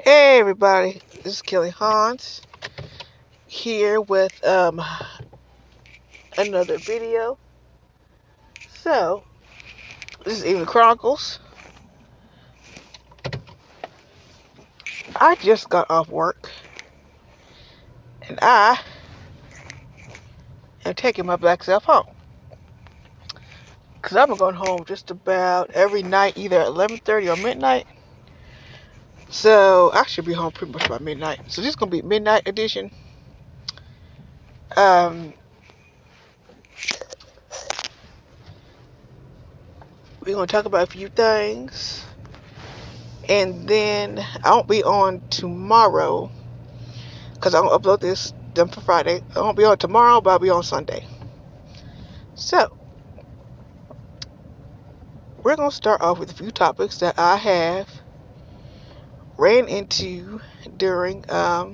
Hey everybody, this is Kelly Hans here with another video. So, this is even Chronicles. I just got off work and I am taking my black self home. Because I've been going home just about every night, either at 11:30 or midnight. So, I should be home pretty much by midnight. So, this is going to be midnight edition. We're going to talk about a few things. And then I won't be on tomorrow because I'm going to upload this done for Friday. I won't be on tomorrow, but I'll be on Sunday. So, we're going to start off with a few topics that I have ran into during that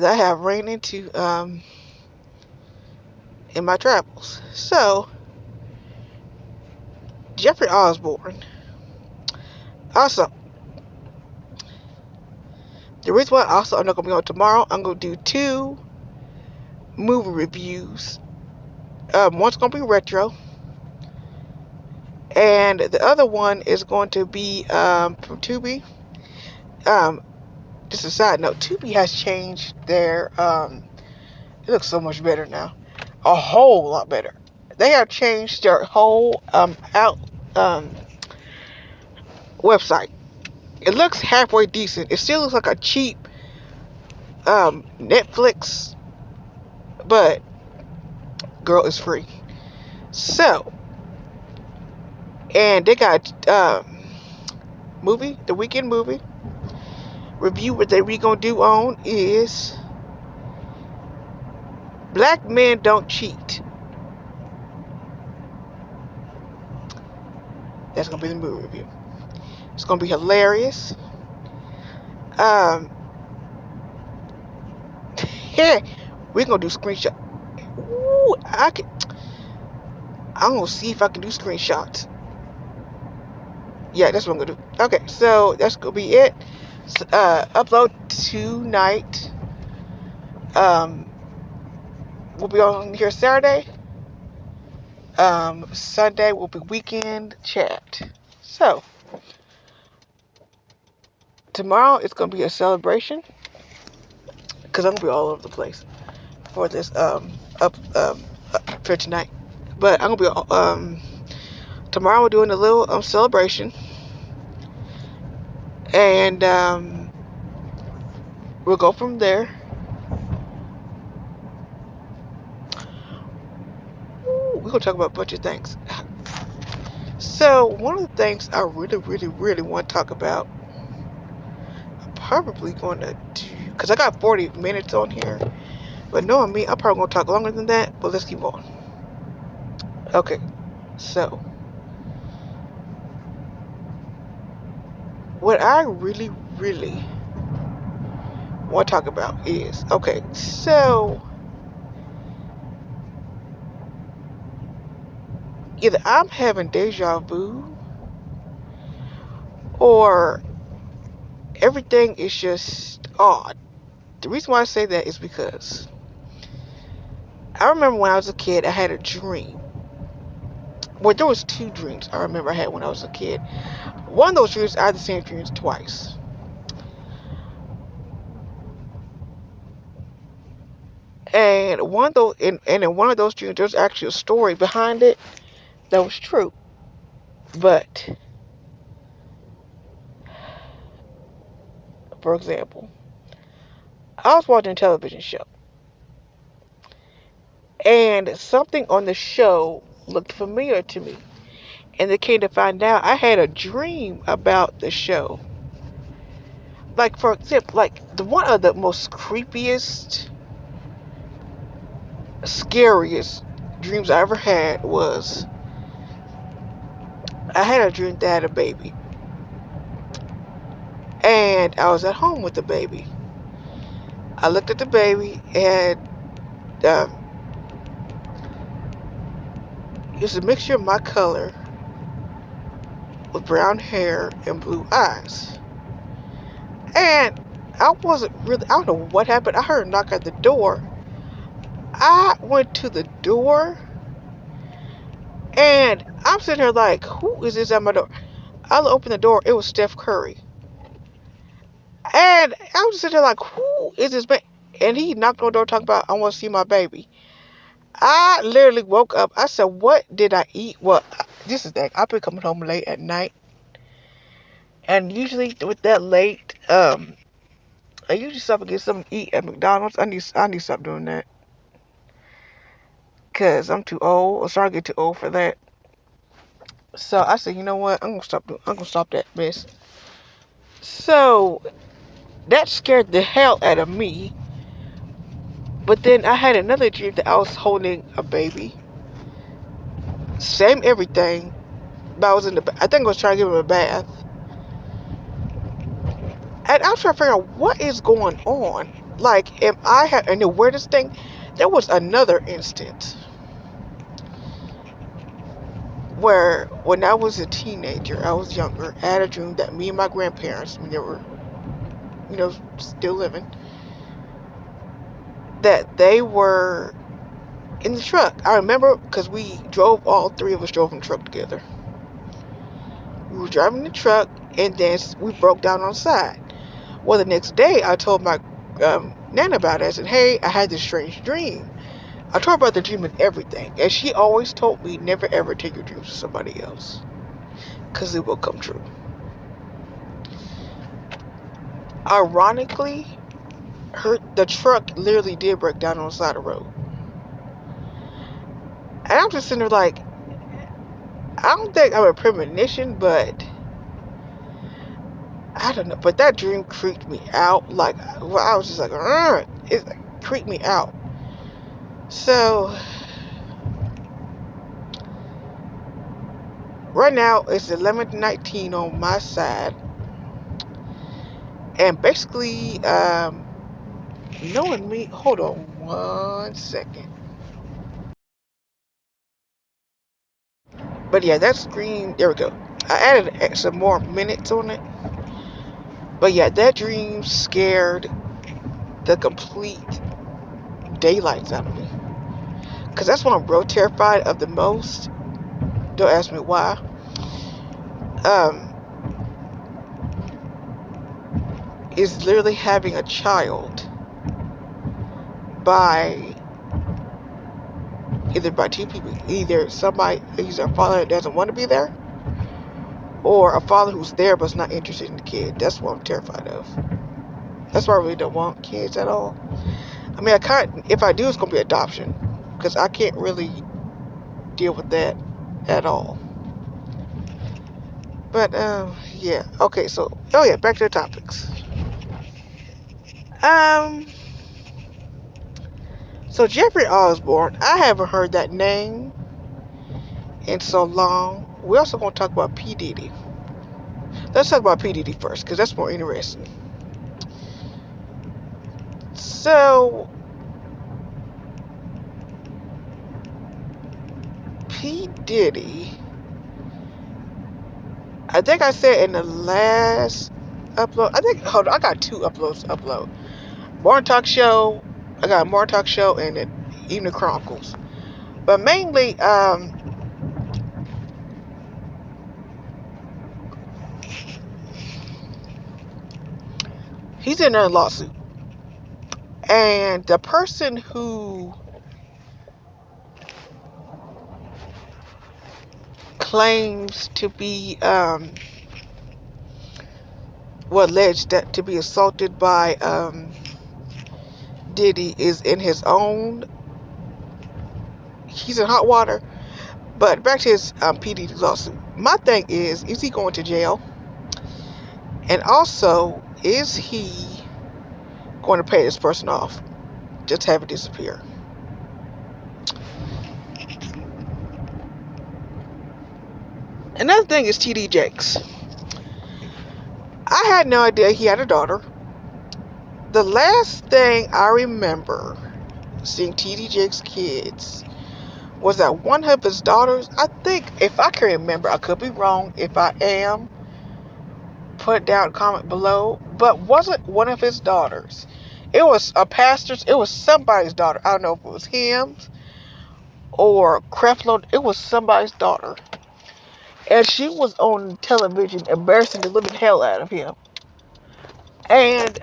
I have ran into in my travels. So, Jeffrey Osborne. Also, the reason why I'm not going to be on tomorrow, I'm going to do 2 movie reviews. One's going to be retro, and the other one is going to be from Tubi. Just a side note, Tubi has changed their it looks so much better now. A whole lot better. They have changed their whole website. It looks halfway decent. It still looks like a cheap Netflix, but girl, it's free. So, and they got the weekend movie review. What they gonna do on is Black Men Don't Cheat. That's gonna be the movie review. It's gonna be hilarious. Yeah, we're gonna do screenshot. Ooh, I'm gonna see if I can do screenshots. Yeah, that's what I'm gonna do. Okay, so that's gonna be it. Upload tonight. We'll be on here Saturday. Sunday will be weekend chat. So tomorrow it's gonna be a celebration because I'm gonna be all over the place for this for tonight. But I'm gonna be tomorrow we're doing a little celebration, and we'll go from there. We're gonna talk about a bunch of things. So one of the things I really want to talk about, I'm probably going to do, because I got 40 minutes on here, but knowing me, I'm probably going to talk longer than that, but let's keep on. Okay, so what I really want to talk about is, okay, so either I'm having deja vu or everything is just odd. The reason why I say that is because I remember when I was a kid, I had a dream. Well, there was 2 dreams I remember I had when I was a kid. One of those dreams, I had the same dreams twice. And one of those, and in one of those dreams, there's actually a story behind it that was true. But, for example, I was watching a television show, and something on the show looked familiar to me. And they came to find out I had a dream about the show. Like, for example, like the one of the most creepiest, scariest dreams I ever had was I had a dream that I had a baby. And I was at home with the baby. I looked at the baby, and um, it's a mixture of my color with brown hair and blue eyes. And I wasn't really, I don't know what happened. I heard a knock at the door. I went to the door, and I'm sitting here like, who is this at my door? I opened the door. It was Steph Curry. And I was sitting there like, who is this man? And he knocked on the door talking about, I want to see my baby. I literally woke up. I said, what did I eat? Well, this is that. I've been coming home late at night. And usually with that late, I usually stop and get something to eat at McDonald's. I need to stop doing that. Because I'm too old. I'm starting to get too old for that. So I said, you know what? I'm gonna stop that mess. So that scared the hell out of me. But then I had another dream that I was holding a baby. Same everything. But I think I was trying to give him a bath. And I was trying to figure out what is going on. Like, and the weirdest thing, there was another instance where when I was a teenager, I was younger, I had a dream that me and my grandparents, when they were, still living, that they were in the truck. I remember because all three of us drove in the truck together. We were driving the truck, and then we broke down on the side. Well, the next day, I told my Nana about it. I said, hey, I had this strange dream. I told her about the dream and everything. And she always told me, never ever take your dreams to somebody else, because it will come true. Ironically, the truck literally did break down on the side of the road. And I'm just sitting there like, I don't think I'm a premonition, but I don't know. But that dream creeped me out. Like, well, I was just like, it creeped me out. So, right now, it's 11:19 on my side. And basically, knowing me, hold on 1 second. But yeah, that screen, there we go. I added some more minutes on it. But yeah, that dream scared the complete daylights out of me. Because that's what I'm real terrified of the most. Don't ask me why. Is literally having a child by two people. Either a father that doesn't want to be there, or a father who's there but's not interested in the kid. That's what I'm terrified of. That's why I really don't want kids at all. I mean, if I do, it's going to be adoption. Because I can't really deal with that at all. But, yeah. Okay, so, back to the topics. So Jeffrey Osborne, I haven't heard that name in so long. We're also going to talk about P. Diddy. Let's talk about P. Diddy first, because that's more interesting. So, P. Diddy, I think I said in the last upload, I got 2 uploads to upload. Morning Talk Show, I got a Morning Talk Show and an Evening Chronicles. But mainly, he's in a lawsuit. And the person who claims to be, alleged to be assaulted by Diddy is in his own, he's in hot water. But back to his P. Diddy lawsuit. My thing is he going to jail? And also, is he going to pay this person off? Just have it disappear? Another thing is T.D. Jakes. I had no idea he had a daughter. the last thing I remember seeing TD Jakes' kids was that one of his daughters, I think, if I can remember, I could be wrong. If I am, put down a comment below. But wasn't one of his daughters? It was a pastor's. It was somebody's daughter. I don't know if it was him or Creflo. It was somebody's daughter. And she was on television embarrassing the living hell out of him. And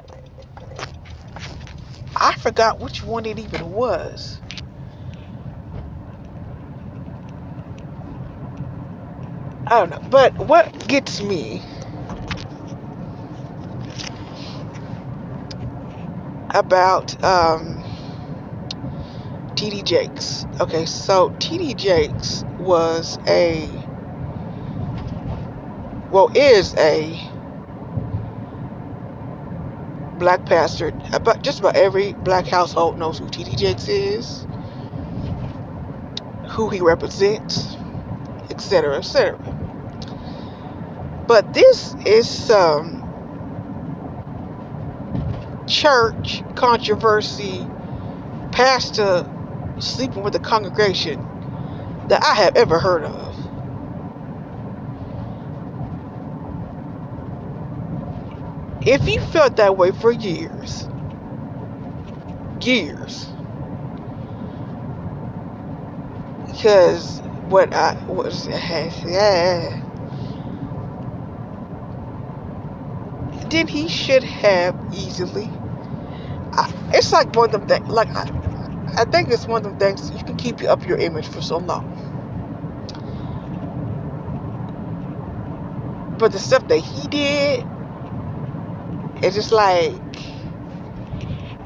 I forgot which one it even was. I don't know. But what gets me about TD Jakes. Okay, so TD Jakes is a black pastor. Just about every black household knows who TD Jakes is, who he represents, etc., etc. But this is some church controversy, pastor sleeping with the congregation that I have ever heard of. If you felt that way for years, because then he should have easily. It's like one of them things. Like I think it's one of them things you can keep up your image for so long, but the stuff that he did, it's just like,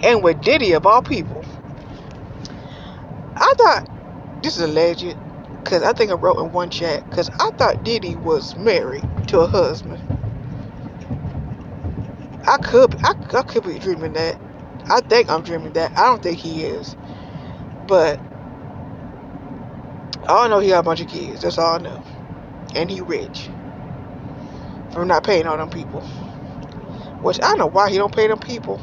and with Diddy of all people, I thought this is alleged, because I think I wrote in one chat, because I thought Diddy was married to a husband. I could be dreaming that. I think I'm dreaming that. I don't think he is. But I know he got a bunch of kids. That's all I know. And he rich. From not paying all them people. Which I don't know why he don't pay them people.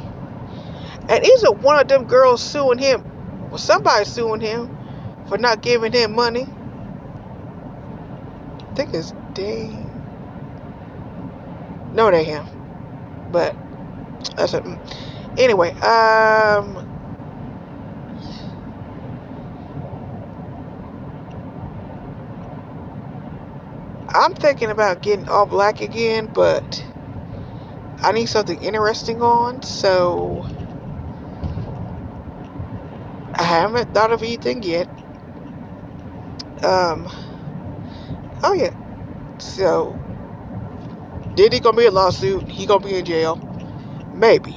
And isn't one of them girls suing him? Well, somebody's suing him for not giving him money. I think it's Dane. No, it ain't him. But that's it. Anyway, I'm thinking about getting all black again, but I need something interesting on, so I haven't thought of anything yet. Oh yeah. So, Diddy gonna be a lawsuit? He gonna be in jail? Maybe.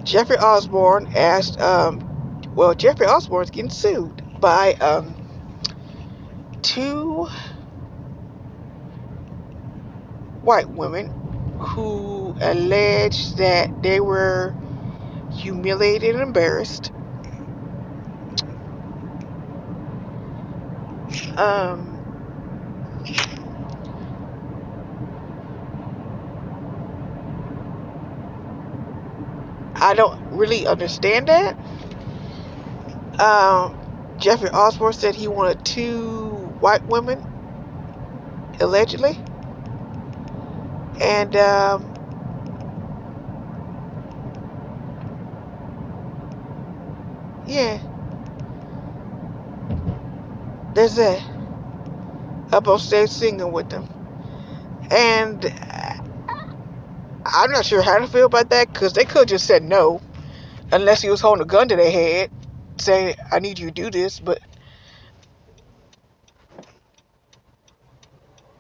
Jeffrey Osborne asked, Jeffrey Osborne's getting sued by, two white women who alleged that they were humiliated and embarrassed. I don't really understand that. Jeffrey Osborne said he wanted two white women, allegedly. And, yeah. There's that. Up on stage singing with them. And I'm not sure how to feel about that, because they could have just said no, unless he was holding a gun to their head, saying, I need you to do this. But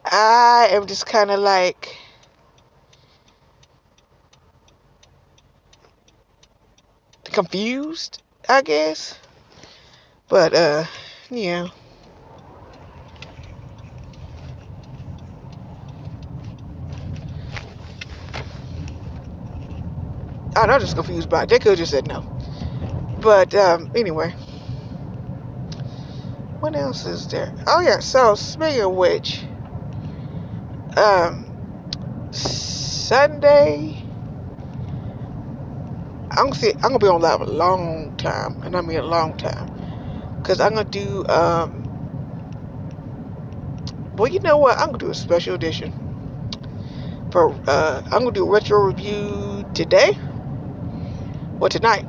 I am just kind of like, confused, I guess. But, yeah. I'm just confused by it. They could have just said no. But, anyway. What else is there? Oh, yeah. So, speaking of which, Sunday, I'm gonna be on live a long time, and I mean a long time, cause I'm gonna do well, you know what? I'm gonna do a special edition for I'm gonna do a retro review today. Well, tonight,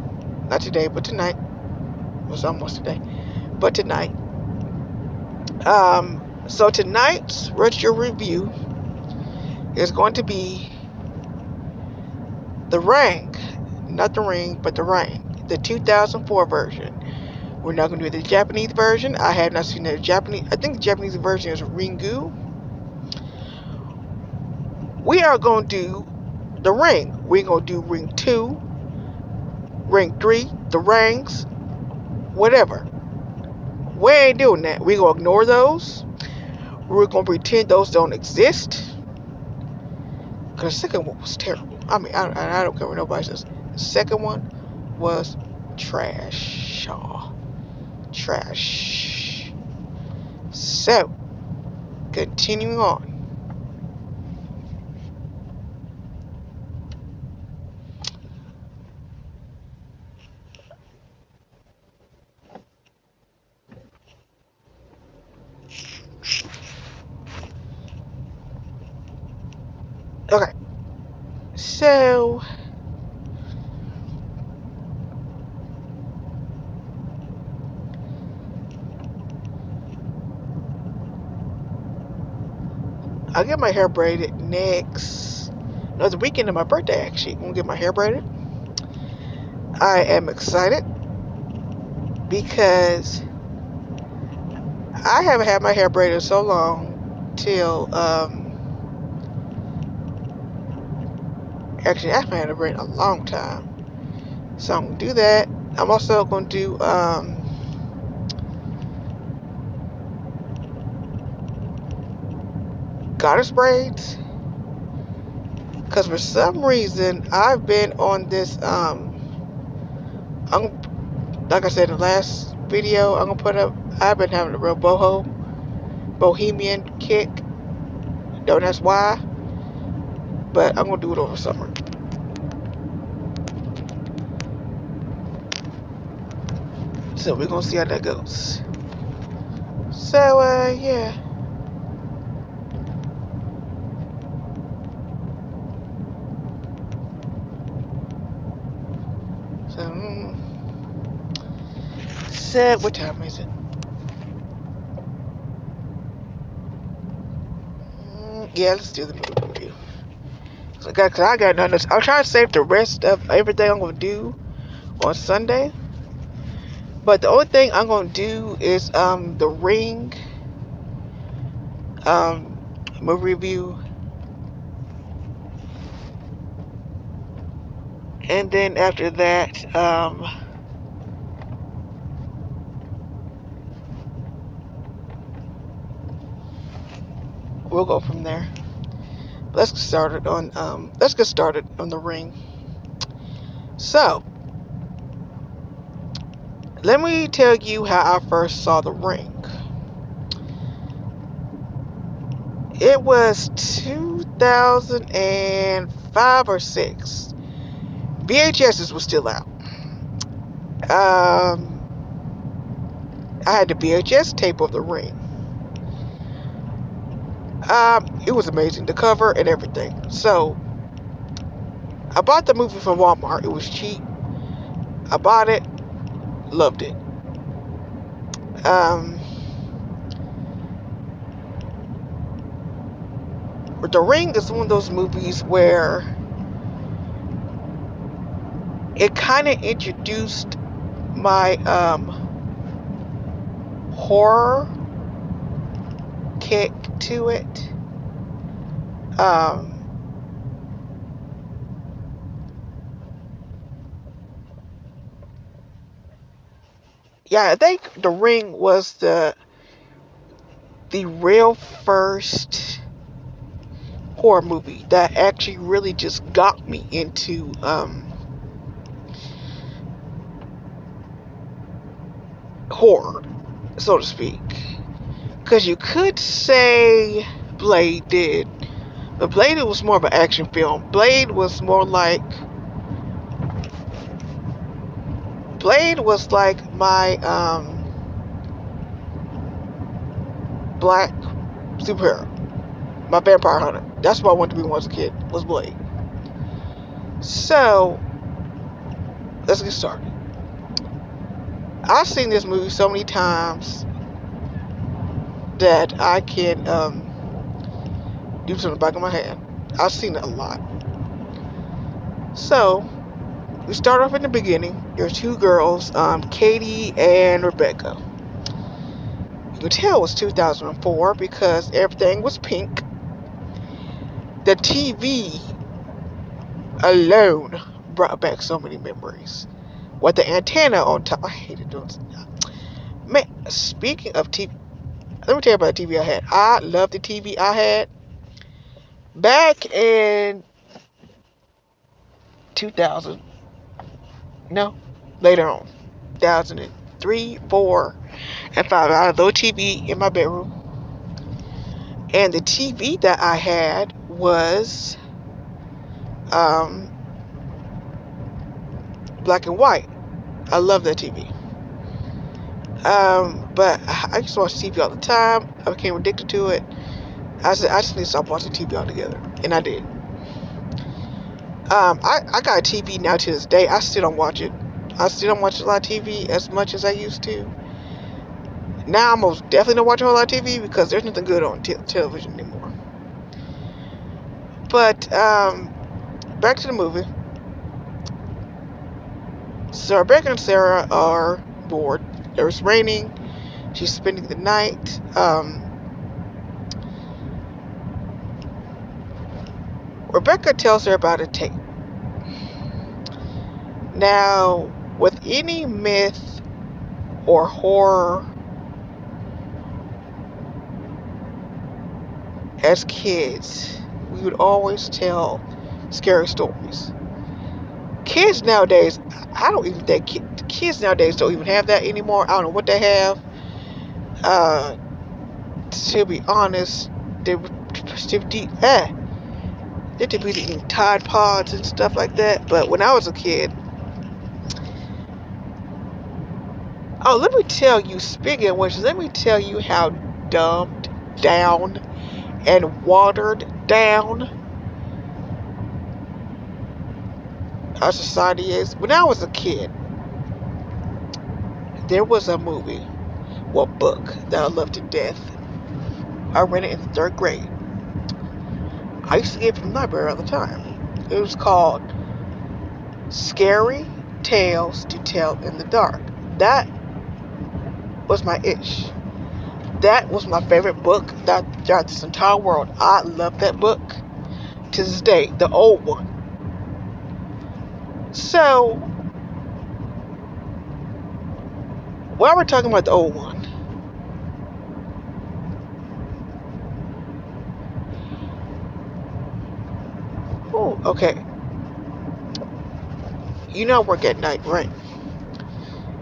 not today, but tonight. Well, it's almost today, but tonight. So tonight's retro review is going to be the Ring, not the Ring, but the Ring, the 2004 version. We're not going to do the Japanese version. I have not seen the Japanese. I think the Japanese version is Ringu. We are going to do the Ring. We're going to do Ring 2, Ring 3, the Rings, whatever. We ain't doing that. We're going to ignore those. We're going to pretend those don't exist. Because the second one was terrible. I mean, I don't care what nobody says. The second one was trash. Oh, trash. So, continuing on. Okay. So, I'll get my hair braided next. No, the weekend of my birthday, actually. I'm going to get my hair braided. I am excited because I haven't had my hair braided so long till, actually, I haven't had it braided in a long time. So I'm going to do that. I'm also going to do, goddess braids. Because for some reason, I've been on this, like I said in the last video, I'm going to put up, I've been having a real bohemian kick. Don't ask why, but I'm going to do it over summer. So we're going to see how that goes. So, yeah. So, what time is it? Yeah, let's do the movie review. So, cause I got nothing. I'm trying to save the rest of everything I'm going to do on Sunday. But the only thing I'm going to do is, the Ring, movie review. And then after that, we'll go from there. Let's get started on the Ring. So, let me tell you how I first saw the Ring. It was 2005 or 6. VHSs was still out. I had the VHS tape of the Ring. It was amazing, the cover and everything. So, I bought the movie from Walmart. It was cheap. I bought it, loved it. The Ring is one of those movies where it kind of introduced my horror kick to it. Yeah, I think The Ring was the real first horror movie that actually really just got me into horror, so to speak. Because you could say Blade did, but Blade was more of an action film. Blade was more like Blade was like my black superhero, my vampire hunter. That's what I wanted to be when I was a kid, was Blade. So let's get started. I've seen this movie so many times that I can do this on the back of my hand. I've seen it a lot. So we start off in the beginning. There's two girls, Katie and Rebecca. You can tell it was 2004 because everything was pink. The TV alone brought back so many memories. With the antenna on top. I hated doing that. Man, speaking of TV, let me tell you about the TV I had. I love the TV I had back in 2000. No, later on. 2003, 4, and 5. I had a little TV in my bedroom. And the TV that I had was black and white. I love that TV. But I used to watch TV all the time. I became addicted to it. I said, I just need to stop watching TV altogether. And I did. I got a TV now to this day. I still don't watch it. I still don't watch a lot of TV as much as I used to. Now I most definitely don't watch a whole lot of TV because there's nothing good on television anymore. But back to the movie. So Rebecca and Sarah are bored. It was raining. She's spending the night. Rebecca tells her about a tape. Now, with any myth or horror, as kids, we would always tell scary stories. Kids nowadays, I don't even think kids nowadays don't even have that anymore. I don't know what they have. To be honest, they're eating Tide Pods and stuff like that. But when I was a kid, let me tell you, speaking of which, let me tell you how dumbed down and watered down our society is. When I was a kid, there was a movie, book that I loved to death. I read it in the 3rd grade. I used to get it from the library all the time. It was called Scary Tales to Tell in the Dark. That was my ish. That was my favorite book throughout this entire world. I love that book to this day, the old one. So, while we're talking about the old one, okay. You know I work at night, right?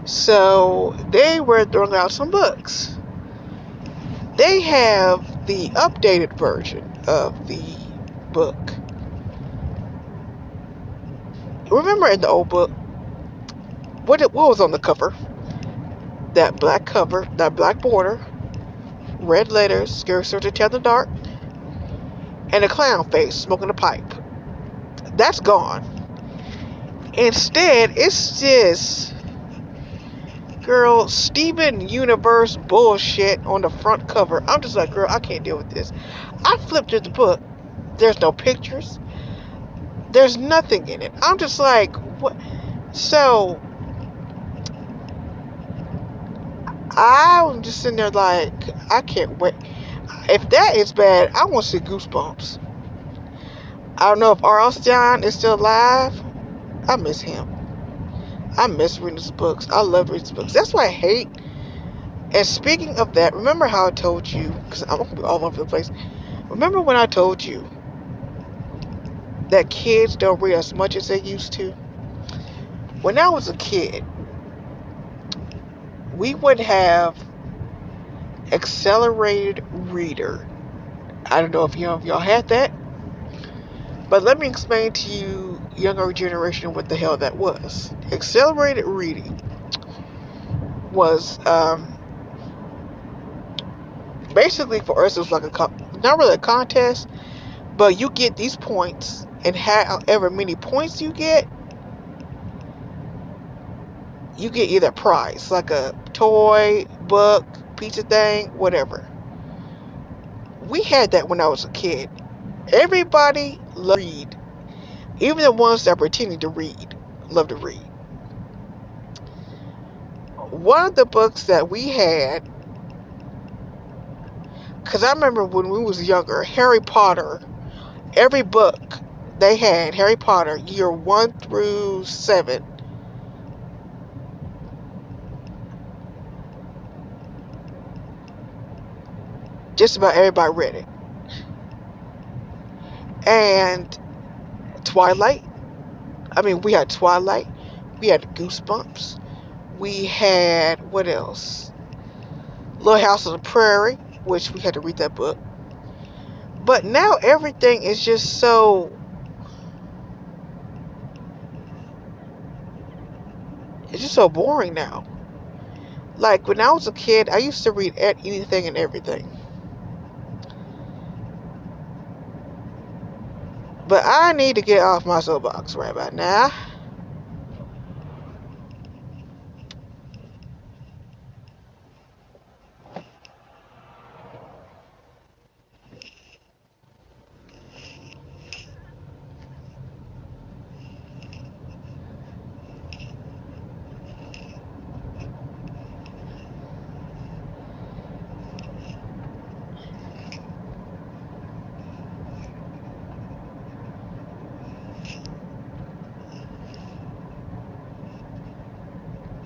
So they were throwing out some books. They have the updated version of the book. Remember in the old book, what was on the cover? That black cover, that black border, red letters, scary stories to tell in the dark, and a clown face smoking a pipe. That's gone. Instead, it's this girl, Steven Universe bullshit on the front cover. I'm just like, girl, I can't deal with this. I flipped through the book. There's no pictures. There's nothing in it. I'm just like, what? So, I'm just sitting there like, I can't wait. If that is bad, I want to see Goosebumps. I don't know if R.L. Stein is still alive. I miss him. I miss reading his books. I love reading his books. That's why I hate. And speaking of that, remember how I told you, because I'm going to be all over the place. Remember when I told you that kids don't read as much as they used to? When I was a kid, we would have accelerated reader. I don't know if y'all had that. But let me explain to you, younger generation, what the hell that was. Accelerated reading was basically for us it was like not really a contest, but you get these points, and however many points you get either a prize, like a toy, book, pizza thing, whatever. We had that when I was a kid. Everybody loved to read. Even the ones that pretended to read loved to read. One of the books that we had, because I remember when we was younger, Harry Potter, every book they had, Harry Potter, year 1 through 7. Just about everybody read it. And Twilight. We had Twilight. We had Goosebumps. We had, what else? Little House on the Prairie, which we had to read that book. But now everything is just so... It's just so boring now. Like, when I was a kid, I used to read anything and everything. But I need to get off my soapbox right about now.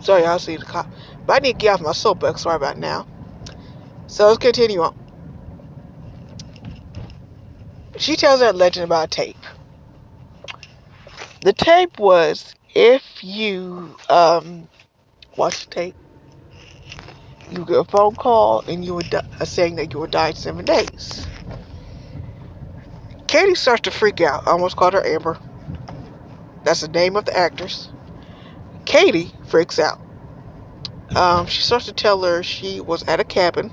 Sorry, y'all see the cop. But I need to get off my soapbox right about now. So let's continue on. She tells that legend about a tape. The tape was, if you watch the tape, you get a phone call and you were saying that you were dying 7 days. Katie starts to freak out. I almost called her Amber. That's the name of the actress. Katie freaks out. She starts to tell her she was at a cabin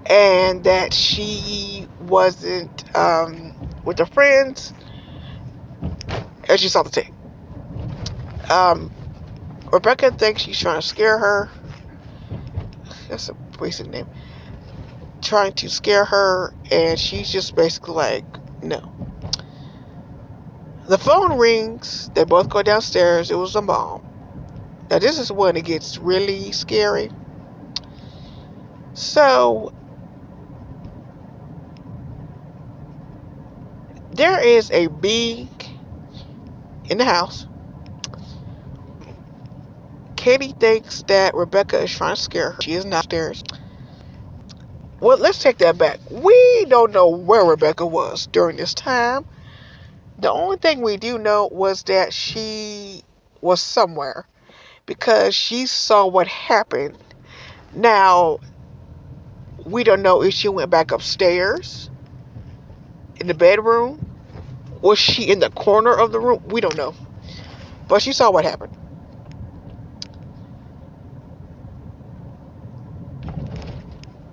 and that she wasn't with her friends, and she saw the tape. Rebecca thinks she's trying to scare her. That's a basic name. Trying to scare her, and she's just basically like, no. The phone rings. They both go downstairs. It was a mom. Now this is when it gets really scary. So there is a being in the house. Katie thinks that Rebecca is trying to scare her. She is not upstairs. Well, let's take that back. We don't know where Rebecca was during this time. The only thing we do know was that she was somewhere because she saw what happened. Now, we don't know if she went back upstairs in the bedroom. Was she in the corner of the room? We don't know. But she saw what happened.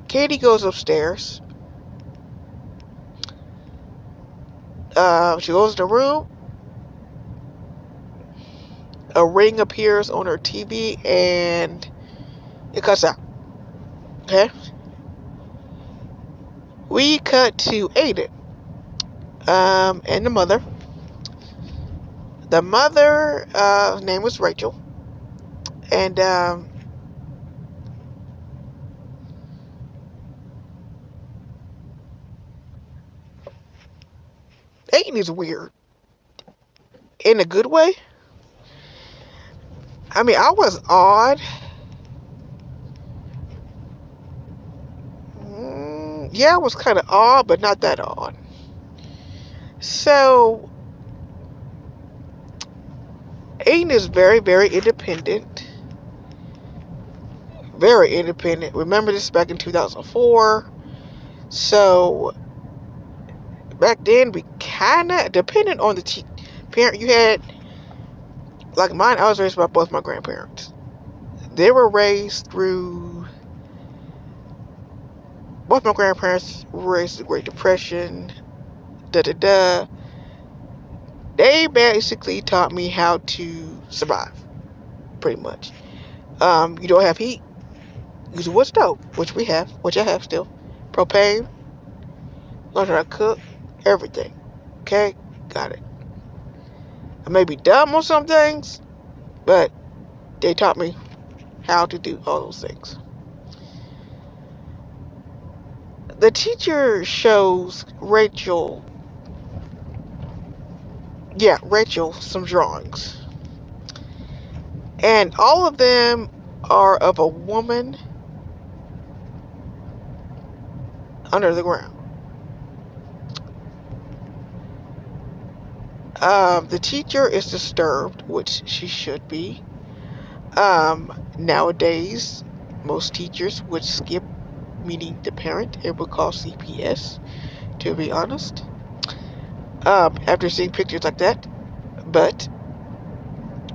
Katie goes upstairs. She goes to the room. A ring appears on her TV and it cuts out. Okay? We cut to Aiden and the mother. The mother name was Rachel. And Aiden is weird. In a good way. I was odd. Yeah, I was kind of odd, but not that odd. So, Aiden is very, very independent. Very independent. Remember this back in 2004. So, back then, we kind of depended on the parent you had. Like mine, I was raised by both my grandparents. they were raised through, both my grandparents were raised through the Great Depression, da da da. They basically taught me how to survive, pretty much. You don't have heat, use a wood stove, which we have, which I have still. Propane, learn how to cook, everything. Okay? Got it. I may be dumb on some things, but they taught me how to do all those things. The teacher shows Rachel some drawings. And all of them are of a woman under the ground. The teacher is disturbed, which she should be. Nowadays, most teachers would skip meeting the parent. It would call CPS, to be honest. After seeing pictures like that. But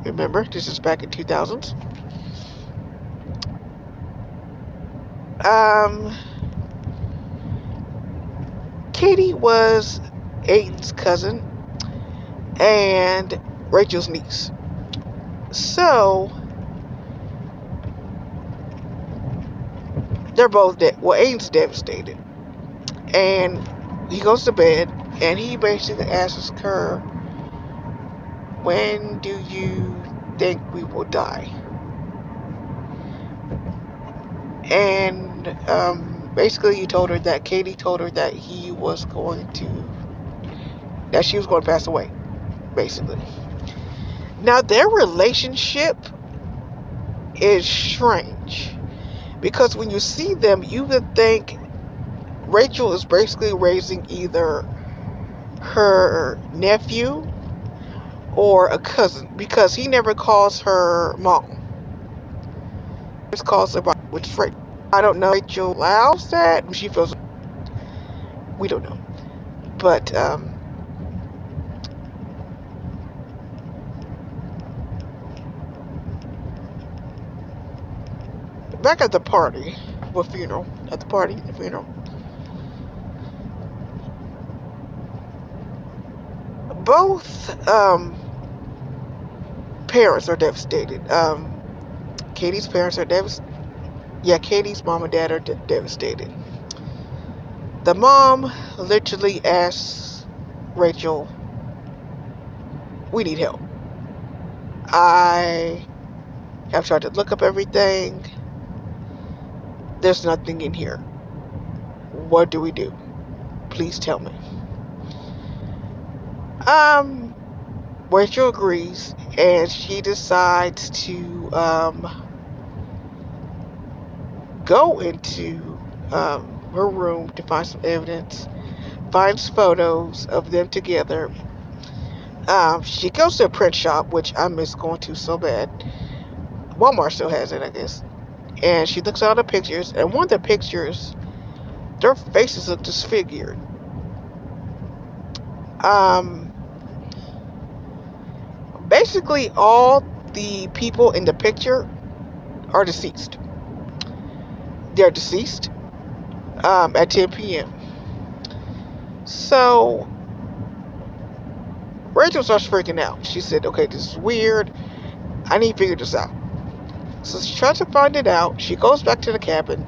remember, this is back in 2000s. Katie was Aiden's cousin and Rachel's niece. So they're both dead. Well, Aiden's devastated. And he goes to bed and he basically asks her, when do you think we will die? And basically Katie told her that she was going to pass away, basically. Now their relationship is strange, because when you see them, you would think Rachel is basically raising either her nephew or a cousin, because he never calls her mom. He just calls her by, which is Rachel. I don't know if Rachel allows that. She feels, we don't know. But back at the party, the funeral, both parents are devastated. Katie's parents are devastated. Yeah, Katie's mom and dad are devastated. The mom literally asks Rachel, we need help. I have tried to look up everything. There's nothing in here. What do we do? Please tell me. Rachel agrees, and she decides to go into her room to find some evidence, finds photos of them together. She goes to a print shop, which I miss going to so bad. Walmart still has it, I guess. And she looks at all the pictures, and one of the pictures, their faces look disfigured. Basically, all the people in the picture are deceased. They're deceased at 10 p.m. So Rachel starts freaking out. She said, okay, this is weird. I need to figure this out. So she tries to find it out. She goes back to the cabin.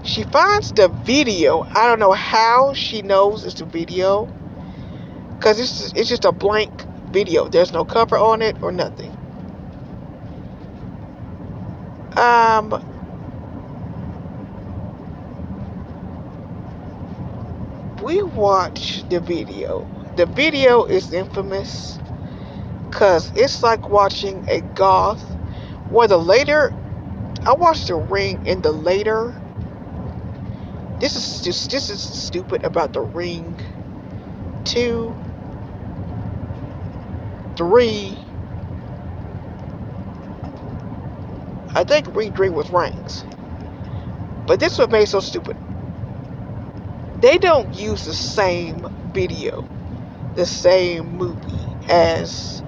She finds the video. I don't know how she knows it's a video, because it's just a blank video. There's no cover on it or nothing. We watch the video. The video is infamous because it's like watching a goth. Where I watched The Ring, in the later. This is stupid about The Ring 2, 3. I think Ring 3 was Rings. But this is what made it so stupid. They don't use the same video, the same movie as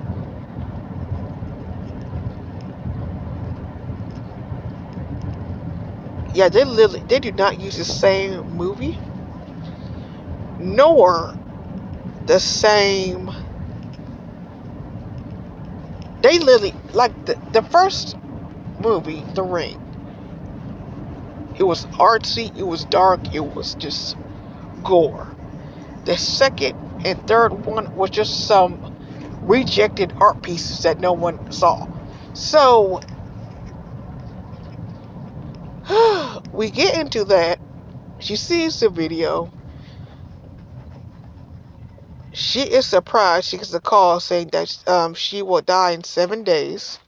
Yeah, they do not use the same movie, nor the same. They literally, like the first movie, The Ring. It was artsy, it was dark, it was just gore. The second and third one was just some rejected art pieces that no one saw. So we get into that. She sees the video. She is surprised. She gets a call saying that she will die in 7 days.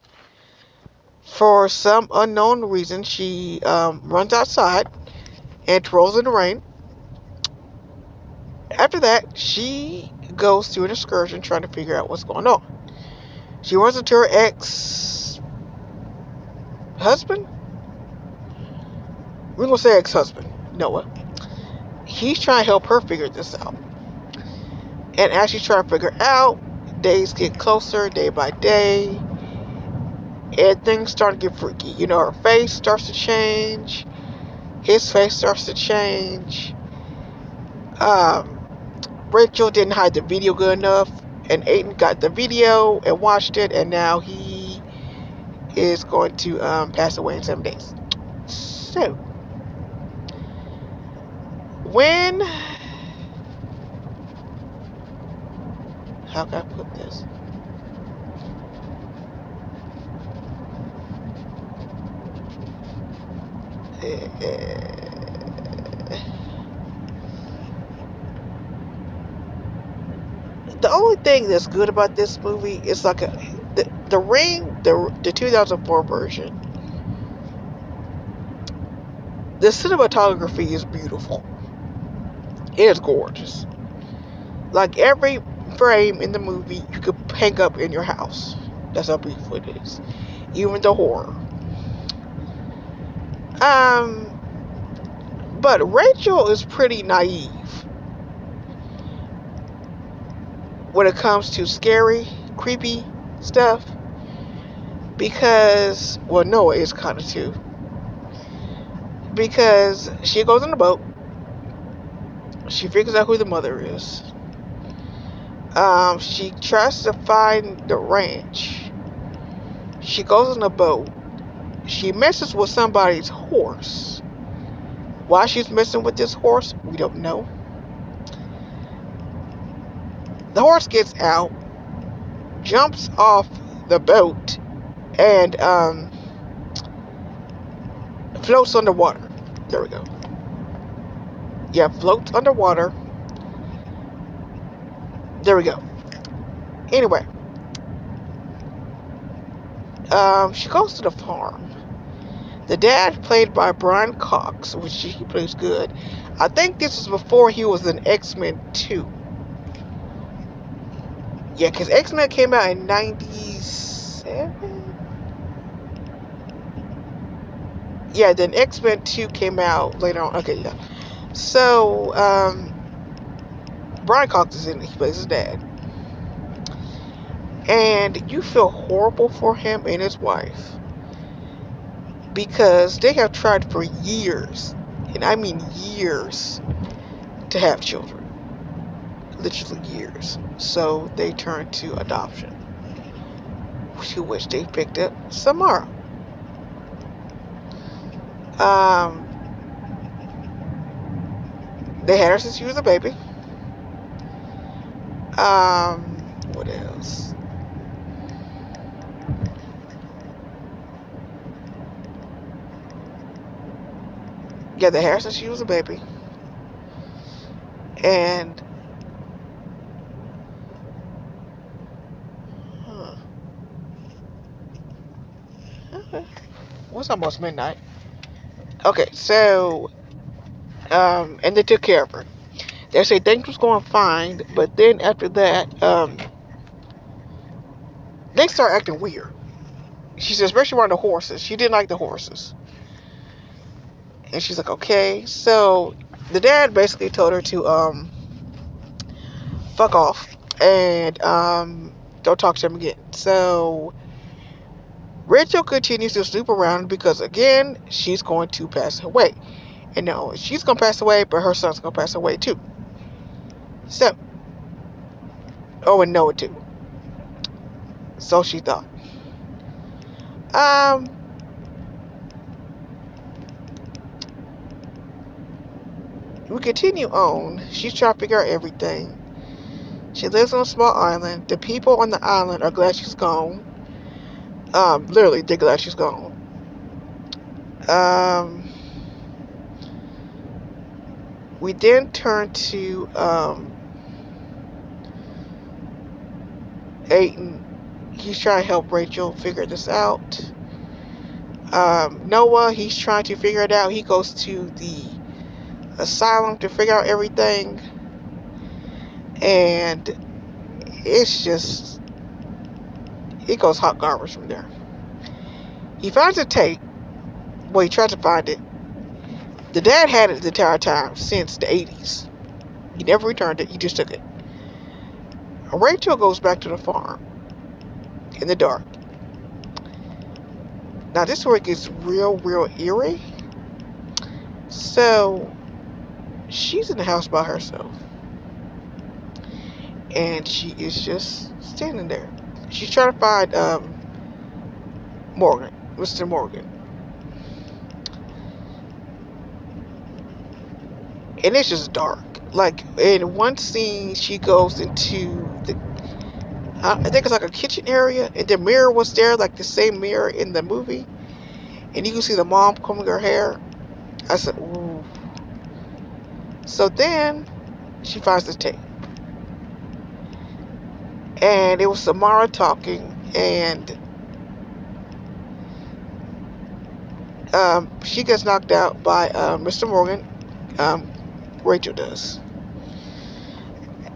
For some unknown reason, she runs outside and twirls in the rain. After that, she goes through an excursion trying to figure out what's going on. She runs into her ex-husband. We're going to say ex-husband, Noah. He's trying to help her figure this out. And as she's trying to figure out, days get closer, day by day. And things start to get freaky. You know, her face starts to change. His face starts to change. Rachel didn't hide the video good enough. And Aiden got the video and watched it. And now he is going to pass away in 7 days. So, when... How can I put this? The only thing that's good about this movie is like the Ring, the 2004 version. The cinematography is beautiful. It is gorgeous. Like every frame in the movie you could hang up in your house. That's how beautiful it is. Even the horror. But Rachel is pretty naive when it comes to scary, creepy stuff. Because, well, Noah is kind of too. Because she goes on the boat. She figures out who the mother is. She tries to find the ranch. She goes on the boat. She messes with somebody's horse. Why she's messing with this horse, we don't know. The horse gets out, jumps off the boat, and floats underwater. There we go. Yeah, floats underwater. There we go. Anyway, she goes to the farm. The dad, played by Brian Cox, which he plays good. I think this was before he was in X-Men 2. Yeah, because X-Men came out in 97? Yeah, then X-Men 2 came out later on. Okay, yeah. So, Brian Cox is in it. He plays his dad. And you feel horrible for him and his wife. Because they have tried for years, and I mean years, to have children. Literally years. So they turned to adoption. To which they picked up Samara. They had her since she was a baby. What else? Yeah, they had her since she was a baby. And what's almost midnight? Okay, so and they took care of her. They say things was going fine, but then after that, they start acting weird. She said, especially around the horses. She didn't like the horses. And she's like, okay. So the dad basically told her to fuck off and don't talk to him again. So Rachel continues to snoop around because, again, she's going to pass away. And no, she's going to pass away, but her son's going to pass away too. So, and Noah too. So she thought. We continue on. She's trying to figure out everything. She lives on a small island. The people on the island are glad she's gone. Literally, they're glad she's gone. We then turn to Aiden. He's trying to help Rachel figure this out. Noah, he's trying to figure it out. He goes to the asylum to figure out everything. And it's just, it goes hot garbage from there. He finds a tape. Well, he tried to find it. The dad had it the entire time since the 80s. He never returned it. He just took it. Rachel goes back to the farm in the dark. Now, this is where it gets real eerie. So, she's in the house by herself. And she is just standing there. She's trying to find Morgan, Mr. Morgan. And it's just dark. Like, in one scene, she goes into the, I think it's like a kitchen area, and the mirror was there, like the same mirror in the movie. And you can see the mom combing her hair. I said, ooh. So then, she finds the tape. And it was Samara talking, and she gets knocked out by Mr. Morgan. Rachel does.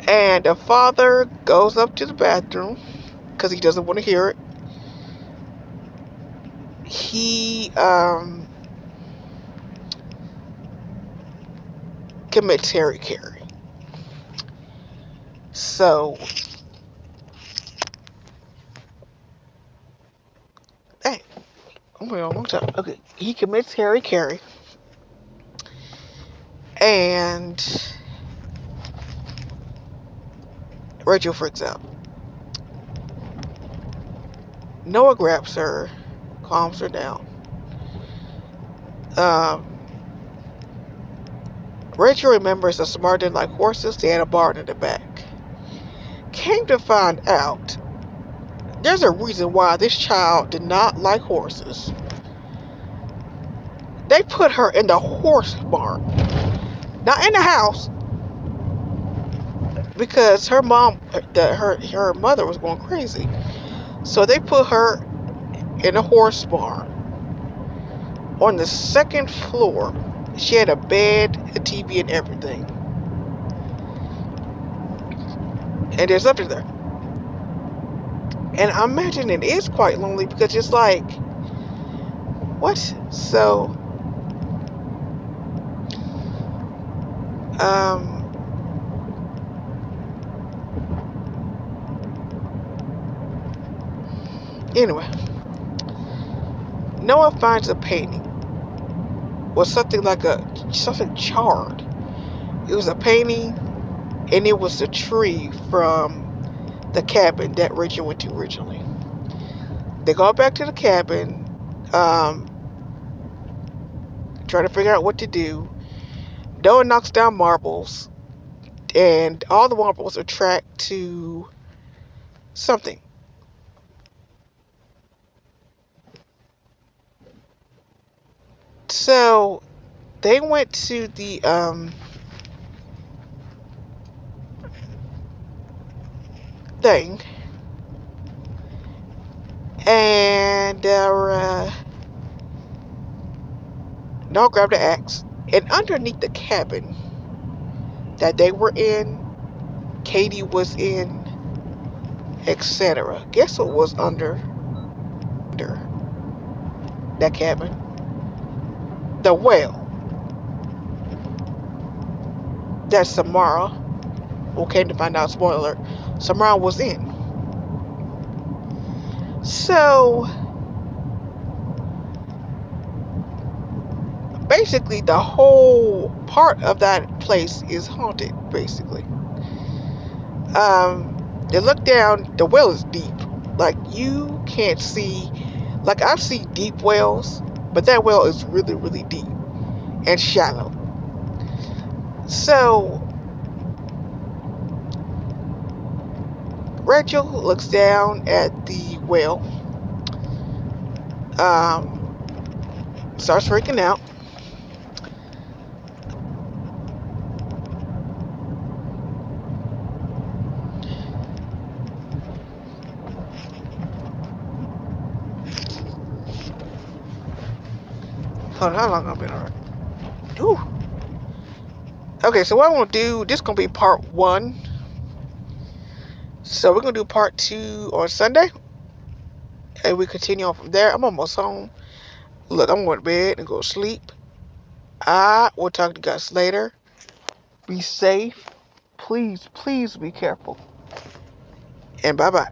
And the father goes up to the bathroom because he doesn't want to hear it. He commits Harry Carey. So, hey, I'm waiting a long time. Okay, he commits Harry Carey. And Rachel freaks out. Noah grabs her, calms her down. Rachel remembers that Samara didn't like horses. They had a barn in the back. Came to find out, there's a reason why this child did not like horses. They put her in the horse barn. Not in the house. Because her mom, her mother was going crazy. So they put her in a horse barn. On the second floor, she had a bed, a TV, and everything. And there's nothing there. And I imagine it is quite lonely because it's like, what? So, anyway, Noah finds a painting. Was something like something charred. It was a painting, and it was the tree from the cabin that Rachel went to originally. They go back to the cabin, trying to figure out what to do. Noah knocks down marbles, and all the marbles attract to something. So they went to the thing, and Noah grabbed the axe, and underneath the cabin that they were in, Katie was in, etc. Guess what was under that cabin? The well that Samara, who came to find out, spoiler, Samara was in. So basically the whole part of that place is haunted, basically. You look down, the well is deep. Like, you can't see, like, I see deep wells, but that well is really, really deep and shallow. So Rachel looks down at the well, starts freaking out. Hold on, how long I've been on it? Ooh. Okay, so what I want to do, this is going to be part 1. So we're going to do part 2 on Sunday. And we continue on from there. I'm almost home. Look, I'm going to bed and go to sleep. I will talk to you guys later. Be safe. Please, please be careful. And bye-bye.